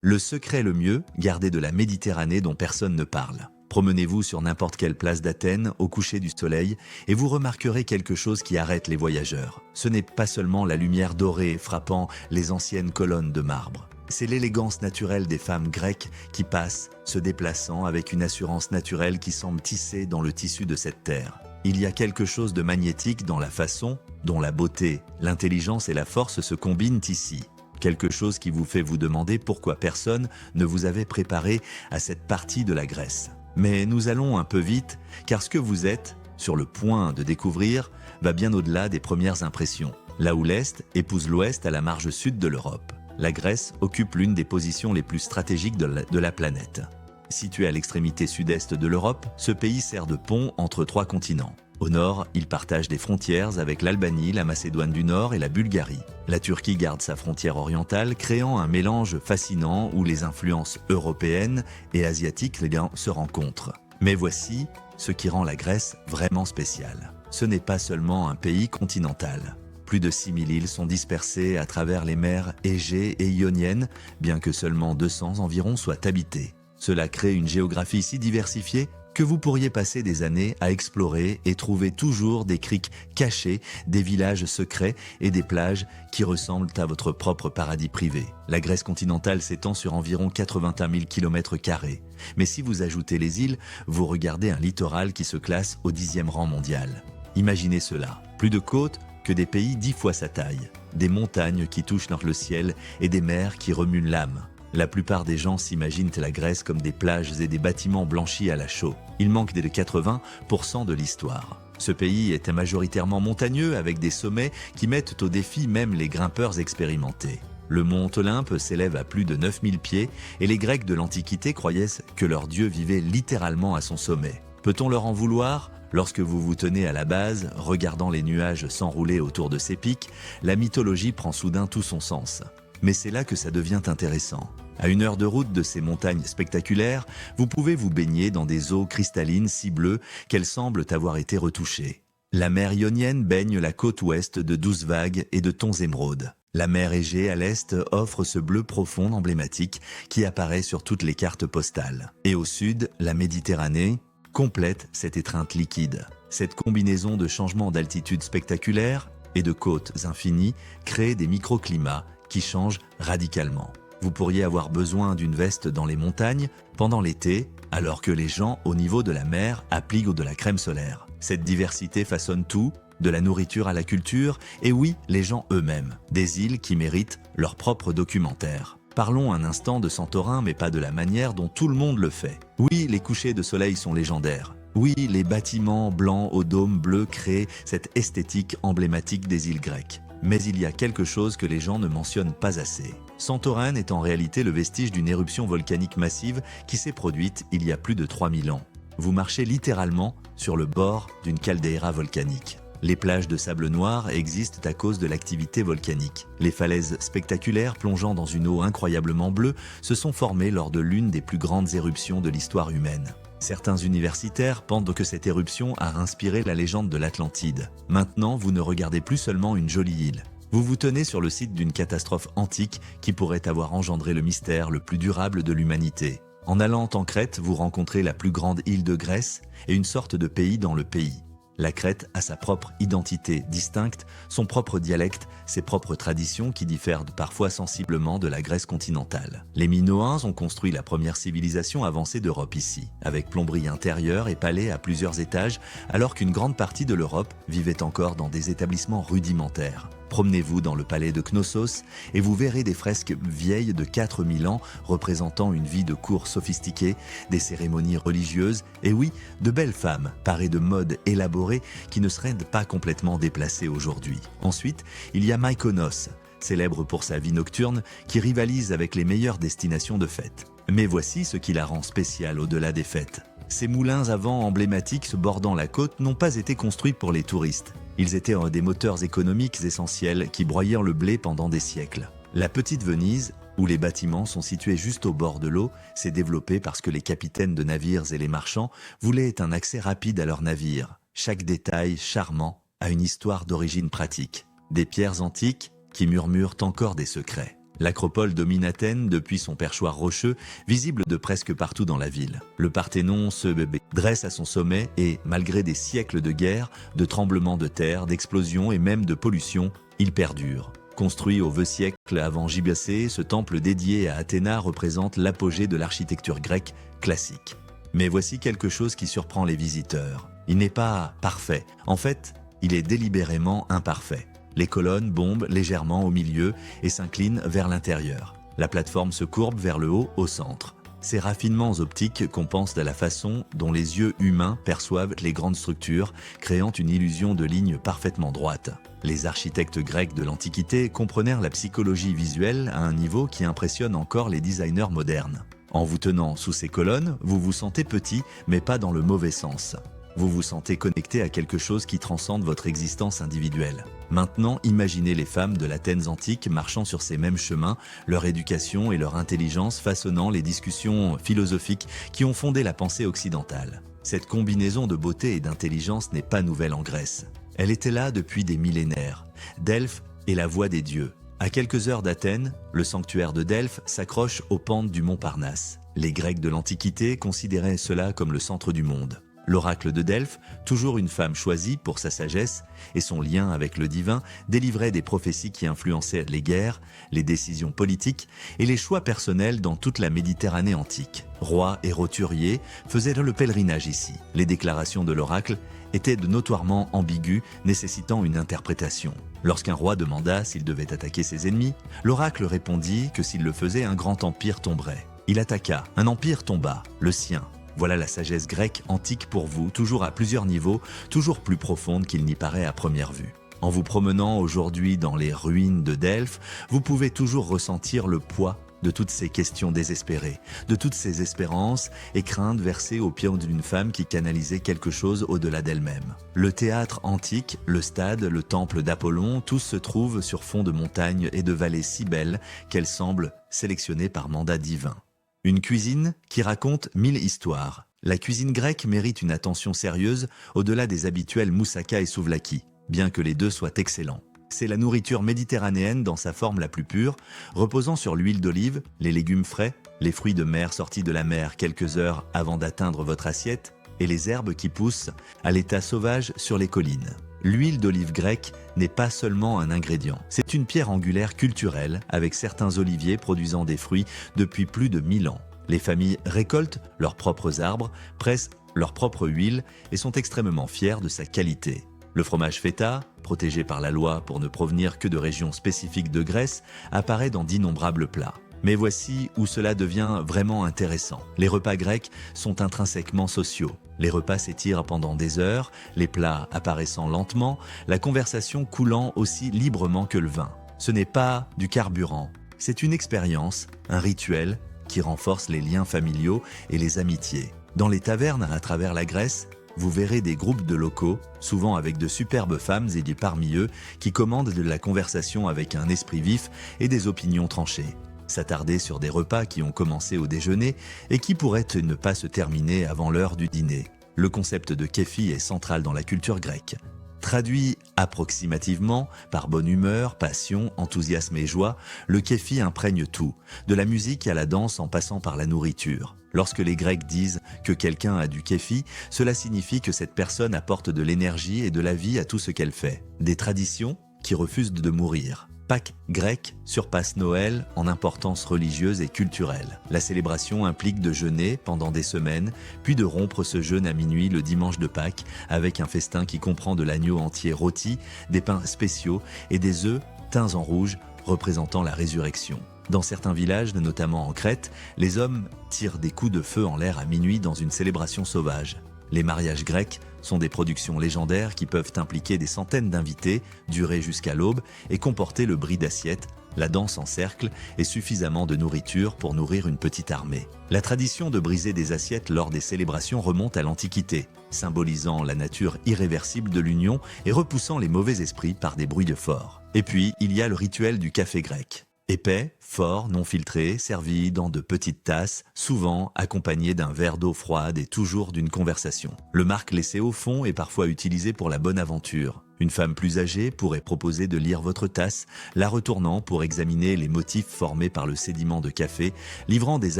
Le secret le mieux, gardez de la Méditerranée dont personne ne parle. Promenez-vous sur n'importe quelle place d'Athènes au coucher du soleil et vous remarquerez quelque chose qui arrête les voyageurs. Ce n'est pas seulement la lumière dorée frappant les anciennes colonnes de marbre. C'est l'élégance naturelle des femmes grecques qui passent, se déplaçant avec une assurance naturelle qui semble tissée dans le tissu de cette terre. Il y a quelque chose de magnétique dans la façon dont la beauté, l'intelligence et la force se combinent ici. Quelque chose qui vous fait vous demander pourquoi personne ne vous avait préparé à cette partie de la Grèce. Mais nous allons un peu vite, car ce que vous êtes, sur le point de découvrir, va bien au-delà des premières impressions. Là où l'Est épouse l'Ouest à la marge sud de l'Europe, la Grèce occupe l'une des positions les plus stratégiques de la planète. Situé à l'extrémité sud-est de l'Europe, ce pays sert de pont entre 3 continents. Au nord, il partage des frontières avec l'Albanie, la Macédoine du Nord et la Bulgarie. La Turquie garde sa frontière orientale, créant un mélange fascinant où les influences européennes et asiatiques se rencontrent. Mais voici ce qui rend la Grèce vraiment spéciale. Ce n'est pas seulement un pays continental. Plus de 6000 îles sont dispersées à travers les mers Égée et Ionienne, bien que seulement 200 environ soient habitées. Cela crée une géographie si diversifiée que vous pourriez passer des années à explorer et trouver toujours des criques cachées, des villages secrets et des plages qui ressemblent à votre propre paradis privé. La Grèce continentale s'étend sur environ 81 000 km². Mais si vous ajoutez les îles, vous regardez un littoral qui se classe au 10e rang mondial. Imaginez cela, plus de côtes que des pays 10 fois sa taille, des montagnes qui touchent le ciel et des mers qui remuent l'âme. La plupart des gens s'imaginent la Grèce comme des plages et des bâtiments blanchis à la chaux. Il manque des 80% de l'histoire. Ce pays est majoritairement montagneux avec des sommets qui mettent au défi même les grimpeurs expérimentés. Le mont Olympe s'élève à plus de 9000 pieds et les Grecs de l'Antiquité croyaient que leur dieu vivait littéralement à son sommet. Peut-on leur en vouloir ? Lorsque vous vous tenez à la base, regardant les nuages s'enrouler autour de ces pics, la mythologie prend soudain tout son sens. Mais c'est là que ça devient intéressant. À 1 heure de route de ces montagnes spectaculaires, vous pouvez vous baigner dans des eaux cristallines si bleues qu'elles semblent avoir été retouchées. La mer Ionienne baigne la côte ouest de 12 vagues et de tons émeraudes. La mer Égée à l'est offre ce bleu profond emblématique qui apparaît sur toutes les cartes postales. Et au sud, la Méditerranée complète cette étreinte liquide. Cette combinaison de changements d'altitude spectaculaires et de côtes infinies crée des microclimats qui changent radicalement. Vous pourriez avoir besoin d'une veste dans les montagnes pendant l'été, alors que les gens au niveau de la mer appliquent de la crème solaire. Cette diversité façonne tout, de la nourriture à la culture, et oui, les gens eux-mêmes, des îles qui méritent leur propre documentaire. Parlons un instant de Santorin, mais pas de la manière dont tout le monde le fait. Oui, les couchers de soleil sont légendaires. Oui, les bâtiments blancs aux dômes bleus créent cette esthétique emblématique des îles grecques. Mais il y a quelque chose que les gens ne mentionnent pas assez. Santorin est en réalité le vestige d'une éruption volcanique massive qui s'est produite il y a plus de 3000 ans. Vous marchez littéralement sur le bord d'une caldeira volcanique. Les plages de sable noir existent à cause de l'activité volcanique. Les falaises spectaculaires plongeant dans une eau incroyablement bleue se sont formées lors de l'une des plus grandes éruptions de l'histoire humaine. Certains universitaires pensent que cette éruption a inspiré la légende de l'Atlantide. Maintenant, vous ne regardez plus seulement une jolie île. Vous vous tenez sur le site d'une catastrophe antique qui pourrait avoir engendré le mystère le plus durable de l'humanité. En allant en Crète, vous rencontrez la plus grande île de Grèce et une sorte de pays dans le pays. La Crète a sa propre identité distincte, son propre dialecte, ses propres traditions qui diffèrent parfois sensiblement de la Grèce continentale. Les Minoens ont construit la première civilisation avancée d'Europe ici, avec plomberie intérieure et palais à plusieurs étages, alors qu'une grande partie de l'Europe vivait encore dans des établissements rudimentaires. Promenez-vous dans le palais de Knossos et vous verrez des fresques vieilles de 4000 ans représentant une vie de cour sophistiquée, des cérémonies religieuses et oui, de belles femmes parées de modes élaborés qui ne seraient pas complètement déplacées aujourd'hui. Ensuite, il y a Mykonos, célèbre pour sa vie nocturne qui rivalise avec les meilleures destinations de fêtes. Mais voici ce qui la rend spéciale au-delà des fêtes. Ces moulins à vent emblématiques bordant la côte n'ont pas été construits pour les touristes. Ils étaient des moteurs économiques essentiels qui broyèrent le blé pendant des siècles. La petite Venise, où les bâtiments sont situés juste au bord de l'eau, s'est développée parce que les capitaines de navires et les marchands voulaient un accès rapide à leurs navires. Chaque détail charmant a une histoire d'origine pratique. Des pierres antiques qui murmurent encore des secrets. L'acropole domine Athènes depuis son perchoir rocheux, visible de presque partout dans la ville. Le Parthénon se dresse à son sommet et, malgré des siècles de guerre, de tremblements de terre, d'explosions et même de pollution, il perdure. Construit au VIe siècle avant JBC, ce temple dédié à Athéna représente l'apogée de l'architecture grecque classique. Mais voici quelque chose qui surprend les visiteurs. Il n'est pas parfait. En fait, il est délibérément imparfait. Les colonnes bombent légèrement au milieu et s'inclinent vers l'intérieur. La plateforme se courbe vers le haut au centre. Ces raffinements optiques compensent à la façon dont les yeux humains perçoivent les grandes structures, créant une illusion de lignes parfaitement droites. Les architectes grecs de l'Antiquité comprenèrent la psychologie visuelle à un niveau qui impressionne encore les designers modernes. En vous tenant sous ces colonnes, vous vous sentez petit, mais pas dans le mauvais sens. Vous vous sentez connecté à quelque chose qui transcende votre existence individuelle. Maintenant, imaginez les femmes de l'Athènes antique marchant sur ces mêmes chemins, leur éducation et leur intelligence façonnant les discussions philosophiques qui ont fondé la pensée occidentale. Cette combinaison de beauté et d'intelligence n'est pas nouvelle en Grèce. Elle était là depuis des millénaires. Delphes est la voix des dieux. À quelques heures d'Athènes, le sanctuaire de Delphes s'accroche aux pentes du mont Parnasse. Les Grecs de l'Antiquité considéraient cela comme le centre du monde. L'oracle de Delphes, toujours une femme choisie pour sa sagesse et son lien avec le divin, délivrait des prophéties qui influençaient les guerres, les décisions politiques et les choix personnels dans toute la Méditerranée antique. Rois et roturiers faisaient le pèlerinage ici. Les déclarations de l'oracle étaient notoirement ambiguës, nécessitant une interprétation. Lorsqu'un roi demanda s'il devait attaquer ses ennemis, l'oracle répondit que s'il le faisait, un grand empire tomberait. Il attaqua, un empire tomba, le sien. Voilà la sagesse grecque antique pour vous, toujours à plusieurs niveaux, toujours plus profonde qu'il n'y paraît à première vue. En vous promenant aujourd'hui dans les ruines de Delphes, vous pouvez toujours ressentir le poids de toutes ces questions désespérées, de toutes ces espérances et craintes versées au pied d'une femme qui canalisait quelque chose au-delà d'elle-même. Le théâtre antique, le stade, le temple d'Apollon, tous se trouvent sur fond de montagnes et de vallées si belles qu'elles semblent sélectionnées par mandat divin. Une cuisine qui raconte 1000 histoires. La cuisine grecque mérite une attention sérieuse au-delà des habituels moussaka et souvlaki, bien que les deux soient excellents. C'est la nourriture méditerranéenne dans sa forme la plus pure, reposant sur l'huile d'olive, les légumes frais, les fruits de mer sortis de la mer quelques heures avant d'atteindre votre assiette, et les herbes qui poussent à l'état sauvage sur les collines. L'huile d'olive grecque n'est pas seulement un ingrédient, c'est une pierre angulaire culturelle avec certains oliviers produisant des fruits depuis plus de 1000 ans. Les familles récoltent leurs propres arbres, pressent leur propre huile et sont extrêmement fiers de sa qualité. Le fromage feta, protégé par la loi pour ne provenir que de régions spécifiques de Grèce, apparaît dans d'innombrables plats. Mais voici où cela devient vraiment intéressant. Les repas grecs sont intrinsèquement sociaux. Les repas s'étirent pendant des heures, les plats apparaissant lentement, la conversation coulant aussi librement que le vin. Ce n'est pas du carburant, c'est une expérience, un rituel qui renforce les liens familiaux et les amitiés. Dans les tavernes à travers la Grèce, vous verrez des groupes de locaux, souvent avec de superbes femmes et parmi eux, qui commandent de la conversation avec un esprit vif et des opinions tranchées. S'attarder sur des repas qui ont commencé au déjeuner et qui pourraient ne pas se terminer avant l'heure du dîner. Le concept de kéfi est central dans la culture grecque. Traduit approximativement par bonne humeur, passion, enthousiasme et joie, le kéfi imprègne tout, de la musique à la danse en passant par la nourriture. Lorsque les Grecs disent que quelqu'un a du kéfi, cela signifie que cette personne apporte de l'énergie et de la vie à tout ce qu'elle fait. Des traditions qui refusent de mourir. Pâques grecque surpasse Noël en importance religieuse et culturelle. La célébration implique de jeûner pendant des semaines, puis de rompre ce jeûne à minuit le dimanche de Pâques avec un festin qui comprend de l'agneau entier rôti, des pains spéciaux et des œufs teints en rouge représentant la résurrection. Dans certains villages, notamment en Crète, les hommes tirent des coups de feu en l'air à minuit dans une célébration sauvage. Les mariages grecs sont des productions légendaires qui peuvent impliquer des centaines d'invités, durer jusqu'à l'aube et comporter le bris d'assiettes, la danse en cercle et suffisamment de nourriture pour nourrir une petite armée. La tradition de briser des assiettes lors des célébrations remonte à l'Antiquité, symbolisant la nature irréversible de l'union et repoussant les mauvais esprits par des bruits forts. Et puis, il y a le rituel du café grec. Épais, fort, non filtré, servi dans de petites tasses, souvent accompagné d'un verre d'eau froide et toujours d'une conversation. Le marc laissé au fond est parfois utilisé pour la bonne aventure. Une femme plus âgée pourrait proposer de lire votre tasse, la retournant pour examiner les motifs formés par le sédiment de café, livrant des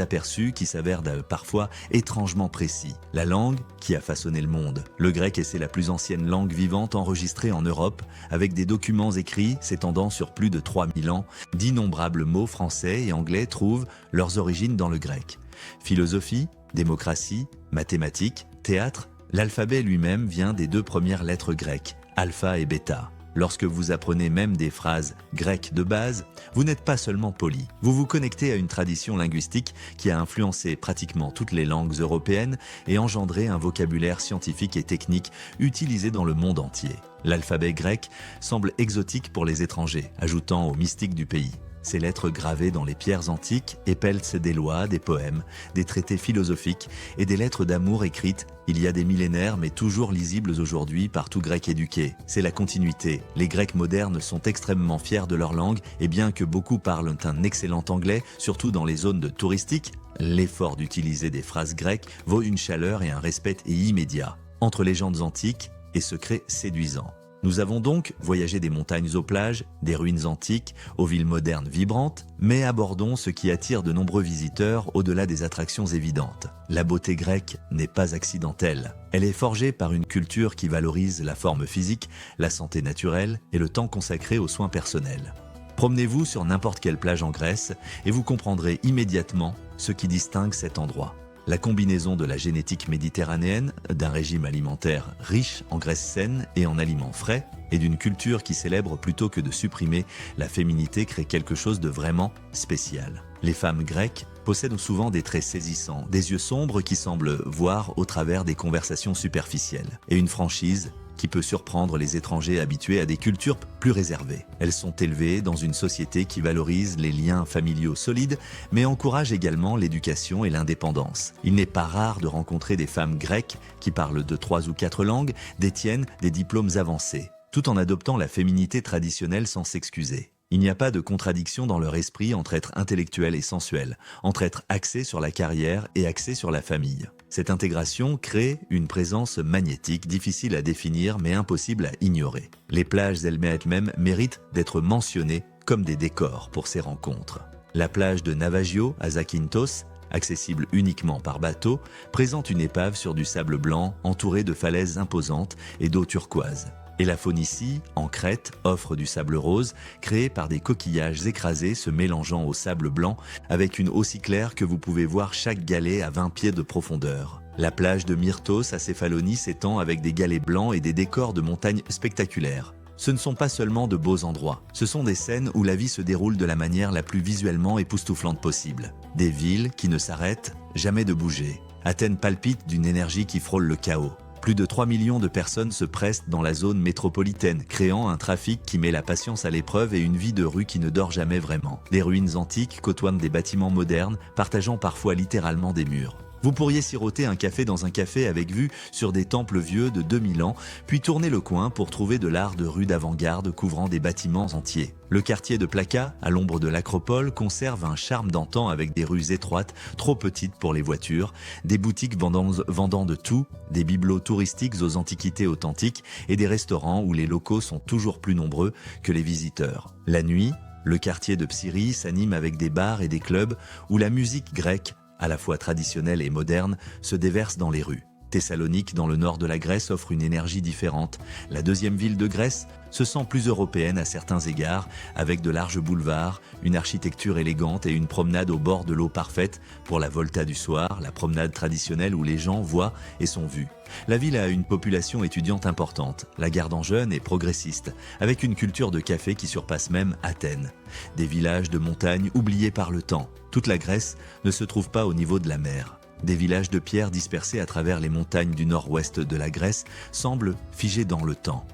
aperçus qui s'avèrent parfois étrangement précis. La langue qui a façonné le monde. Le grec est la plus ancienne langue vivante enregistrée en Europe, avec des documents écrits s'étendant sur plus de 3000 ans. D'innombrables mots français et anglais trouvent leurs origines dans le grec. Philosophie, démocratie, mathématiques, théâtre, l'alphabet lui-même vient des 2 premières lettres grecques, alpha et bêta. Lorsque vous apprenez même des phrases grecques de base, vous n'êtes pas seulement poli. Vous vous connectez à une tradition linguistique qui a influencé pratiquement toutes les langues européennes et engendré un vocabulaire scientifique et technique utilisé dans le monde entier. L'alphabet grec semble exotique pour les étrangers, ajoutant au mystique du pays. Ces lettres gravées dans les pierres antiques épellent des lois, des poèmes, des traités philosophiques et des lettres d'amour écrites il y a des millénaires mais toujours lisibles aujourd'hui par tout grec éduqué. C'est la continuité. Les Grecs modernes sont extrêmement fiers de leur langue et bien que beaucoup parlent un excellent anglais, surtout dans les zones touristiques, l'effort d'utiliser des phrases grecques vaut une chaleur et un respect immédiat. Entre légendes antiques et secrets séduisants. Nous avons donc voyagé des montagnes aux plages, des ruines antiques, aux villes modernes vibrantes, mais abordons ce qui attire de nombreux visiteurs au-delà des attractions évidentes. La beauté grecque n'est pas accidentelle. Elle est forgée par une culture qui valorise la forme physique, la santé naturelle et le temps consacré aux soins personnels. Promenez-vous sur n'importe quelle plage en Grèce et vous comprendrez immédiatement ce qui distingue cet endroit. La combinaison de la génétique méditerranéenne, d'un régime alimentaire riche en graisses saines et en aliments frais, et d'une culture qui célèbre plutôt que de supprimer la féminité crée quelque chose de vraiment spécial. Les femmes grecques possèdent souvent des traits saisissants, des yeux sombres qui semblent voir au travers des conversations superficielles, et une franchise qui peut surprendre les étrangers habitués à des cultures plus réservées. Elles sont élevées dans une société qui valorise les liens familiaux solides, mais encourage également l'éducation et l'indépendance. Il n'est pas rare de rencontrer des femmes grecques qui parlent de 3 ou 4 langues, détiennent des diplômes avancés, tout en adoptant la féminité traditionnelle sans s'excuser. Il n'y a pas de contradiction dans leur esprit entre être intellectuel et sensuel, entre être axé sur la carrière et axé sur la famille. Cette intégration crée une présence magnétique difficile à définir mais impossible à ignorer. Les plages elles-mêmes méritent d'être mentionnées comme des décors pour ces rencontres. La plage de Navagio à Zakynthos, accessible uniquement par bateau, présente une épave sur du sable blanc entourée de falaises imposantes et d'eau turquoise. Et la Phoenicie, en Crète, offre du sable rose, créé par des coquillages écrasés se mélangeant au sable blanc, avec une eau si claire que vous pouvez voir chaque galet à 20 pieds de profondeur. La plage de Myrtos à Céphalonie s'étend avec des galets blancs et des décors de montagnes spectaculaires. Ce ne sont pas seulement de beaux endroits, ce sont des scènes où la vie se déroule de la manière la plus visuellement époustouflante possible. Des villes qui ne s'arrêtent jamais de bouger. Athènes palpite d'une énergie qui frôle le chaos. Plus de 3 millions de personnes se pressent dans la zone métropolitaine, créant un trafic qui met la patience à l'épreuve et une vie de rue qui ne dort jamais vraiment. Des ruines antiques côtoient des bâtiments modernes, partageant parfois littéralement des murs. Vous pourriez siroter un café dans un café avec vue sur des temples vieux de 2000 ans, puis tourner le coin pour trouver de l'art de rue d'avant-garde couvrant des bâtiments entiers. Le quartier de Plaka, à l'ombre de l'Acropole, conserve un charme d'antan avec des rues étroites, trop petites pour les voitures, des boutiques vendant de tout, des bibelots touristiques aux antiquités authentiques et des restaurants où les locaux sont toujours plus nombreux que les visiteurs. La nuit, le quartier de Psyrie s'anime avec des bars et des clubs où la musique grecque, à la fois traditionnelle et moderne, se déverse dans les rues. Thessalonique, dans le nord de la Grèce, offre une énergie différente. La deuxième ville de Grèce se sent plus européenne à certains égards, avec de larges boulevards, une architecture élégante et une promenade au bord de l'eau parfaite pour la volta du soir, la promenade traditionnelle où les gens voient et sont vus. La ville a une population étudiante importante, la garde en jeune et progressiste, avec une culture de café qui surpasse même Athènes. Des villages de montagne oubliés par le temps. Toute la Grèce ne se trouve pas au niveau de la mer. Des villages de pierre dispersés à travers les montagnes du nord-ouest de la Grèce semblent figés dans le temps.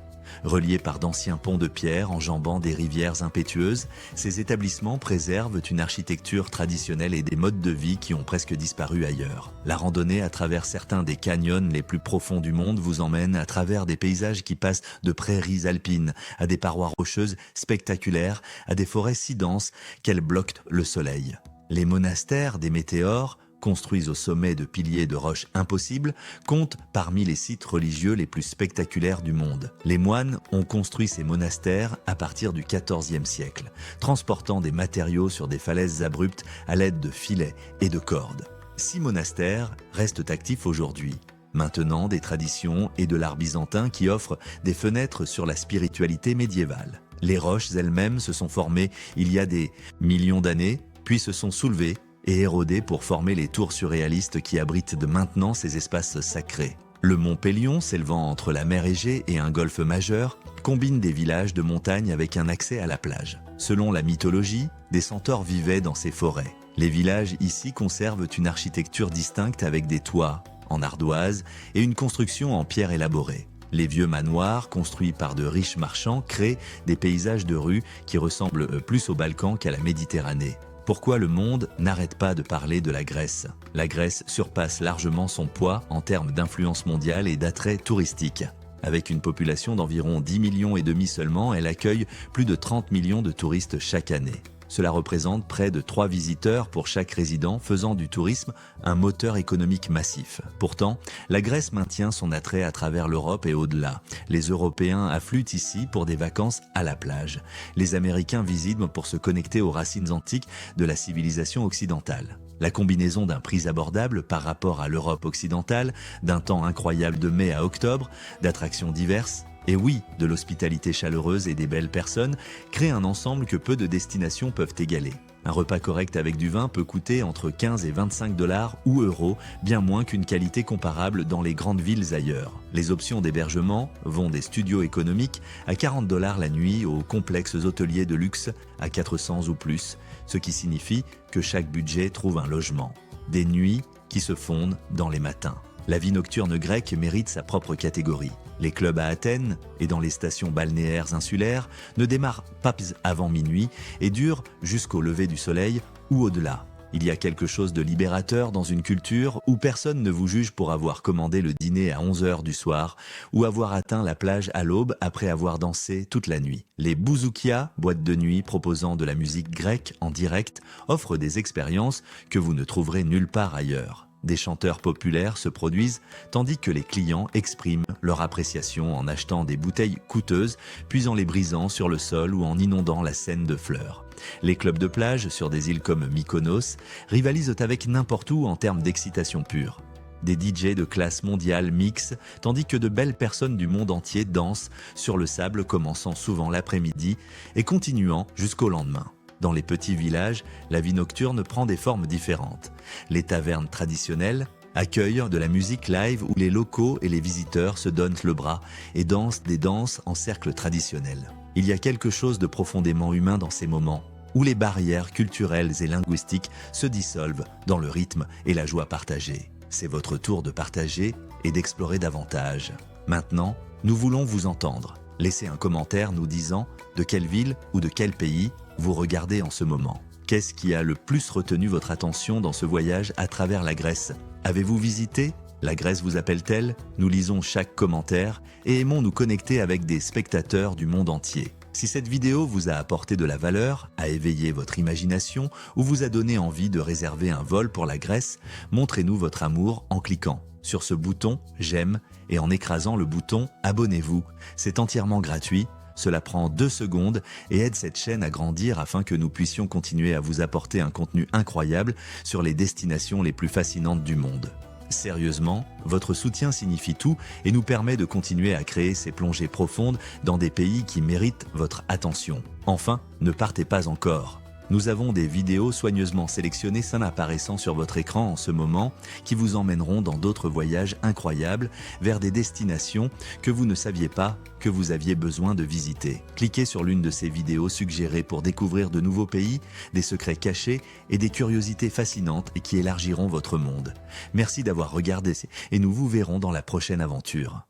Reliés par d'anciens ponts de pierre enjambant des rivières impétueuses, ces établissements préservent une architecture traditionnelle et des modes de vie qui ont presque disparu ailleurs. La randonnée à travers certains des canyons les plus profonds du monde vous emmène à travers des paysages qui passent de prairies alpines à des parois rocheuses spectaculaires, à des forêts si denses qu'elles bloquent le soleil. Les monastères des météores, construits au sommet de piliers de roches impossibles, comptent parmi les sites religieux les plus spectaculaires du monde. Les moines ont construit ces monastères à partir du XIVe siècle, transportant des matériaux sur des falaises abruptes à l'aide de filets et de cordes. 6 monastères restent actifs aujourd'hui. Maintenant, des traditions et de l'art byzantin qui offrent des fenêtres sur la spiritualité médiévale. Les roches elles-mêmes se sont formées il y a des millions d'années, puis se sont soulevées et érodées pour former les tours surréalistes qui abritent de maintenant ces espaces sacrés. Le mont Pélion, s'élevant entre la mer Égée et un golfe majeur, combine des villages de montagne avec un accès à la plage. Selon la mythologie, des centaures vivaient dans ces forêts. Les villages ici conservent une architecture distincte avec des toits en ardoise et une construction en pierre élaborée. Les vieux manoirs, construits par de riches marchands, créent des paysages de rue qui ressemblent plus aux Balkans qu'à la Méditerranée. Pourquoi le monde n'arrête pas de parler de la Grèce? La Grèce surpasse largement son poids en termes d'influence mondiale et d'attrait touristique. Avec une population d'environ 10 millions et demi seulement, elle accueille plus de 30 millions de touristes chaque année. Cela représente près de 3 visiteurs pour chaque résident, faisant du tourisme un moteur économique massif. Pourtant, la Grèce maintient son attrait à travers l'Europe et au-delà. Les Européens affluent ici pour des vacances à la plage. Les Américains visitent pour se connecter aux racines antiques de la civilisation occidentale. La combinaison d'un prix abordable par rapport à l'Europe occidentale, d'un temps incroyable de mai à octobre, d'attractions diverses, et oui, de l'hospitalité chaleureuse et des belles personnes, crée un ensemble que peu de destinations peuvent égaler. Un repas correct avec du vin peut coûter entre 15 et 25 $ ou euros, bien moins qu'une qualité comparable dans les grandes villes ailleurs. Les options d'hébergement vont des studios économiques à 40 $ la nuit aux complexes hôteliers de luxe à 400 ou plus, ce qui signifie que chaque budget trouve un logement. Des nuits qui se fondent dans les matins. La vie nocturne grecque mérite sa propre catégorie. Les clubs à Athènes et dans les stations balnéaires insulaires ne démarrent pas avant minuit et durent jusqu'au lever du soleil ou au-delà. Il y a quelque chose de libérateur dans une culture où personne ne vous juge pour avoir commandé le dîner à 11 h du soir ou avoir atteint la plage à l'aube après avoir dansé toute la nuit. Les bouzoukias, boîtes de nuit proposant de la musique grecque en direct, offrent des expériences que vous ne trouverez nulle part ailleurs. Des chanteurs populaires se produisent, tandis que les clients expriment leur appréciation en achetant des bouteilles coûteuses, puis en les brisant sur le sol ou en inondant la Seine de fleurs. Les clubs de plage sur des îles comme Mykonos rivalisent avec n'importe où en termes d'excitation pure. Des DJ de classe mondiale mixent, tandis que de belles personnes du monde entier dansent sur le sable, commençant souvent l'après-midi et continuant jusqu'au lendemain. Dans les petits villages, la vie nocturne prend des formes différentes. Les tavernes traditionnelles accueillent de la musique live où les locaux et les visiteurs se donnent le bras et dansent des danses en cercle traditionnel. Il y a quelque chose de profondément humain dans ces moments, où les barrières culturelles et linguistiques se dissolvent dans le rythme et la joie partagée. C'est votre tour de partager et d'explorer davantage. Maintenant, nous voulons vous entendre. Laissez un commentaire nous disant de quelle ville ou de quel pays vous regardez en ce moment. Qu'est-ce qui a le plus retenu votre attention dans ce voyage à travers la Grèce? Avez-vous visité? La Grèce vous appelle-t-elle? Nous lisons chaque commentaire et aimons nous connecter avec des spectateurs du monde entier. Si cette vidéo vous a apporté de la valeur, a éveillé votre imagination ou vous a donné envie de réserver un vol pour la Grèce, montrez-nous votre amour en cliquant sur ce bouton « J'aime » et en écrasant le bouton « Abonnez-vous ». C'est entièrement gratuit. Cela prend 2 secondes et aide cette chaîne à grandir afin que nous puissions continuer à vous apporter un contenu incroyable sur les destinations les plus fascinantes du monde. Sérieusement, votre soutien signifie tout et nous permet de continuer à créer ces plongées profondes dans des pays qui méritent votre attention. Enfin, ne partez pas encore. Nous avons des vidéos soigneusement sélectionnées apparaissant sur votre écran en ce moment qui vous emmèneront dans d'autres voyages incroyables vers des destinations que vous ne saviez pas que vous aviez besoin de visiter. Cliquez sur l'une de ces vidéos suggérées pour découvrir de nouveaux pays, des secrets cachés et des curiosités fascinantes et qui élargiront votre monde. Merci d'avoir regardé et nous vous verrons dans la prochaine aventure.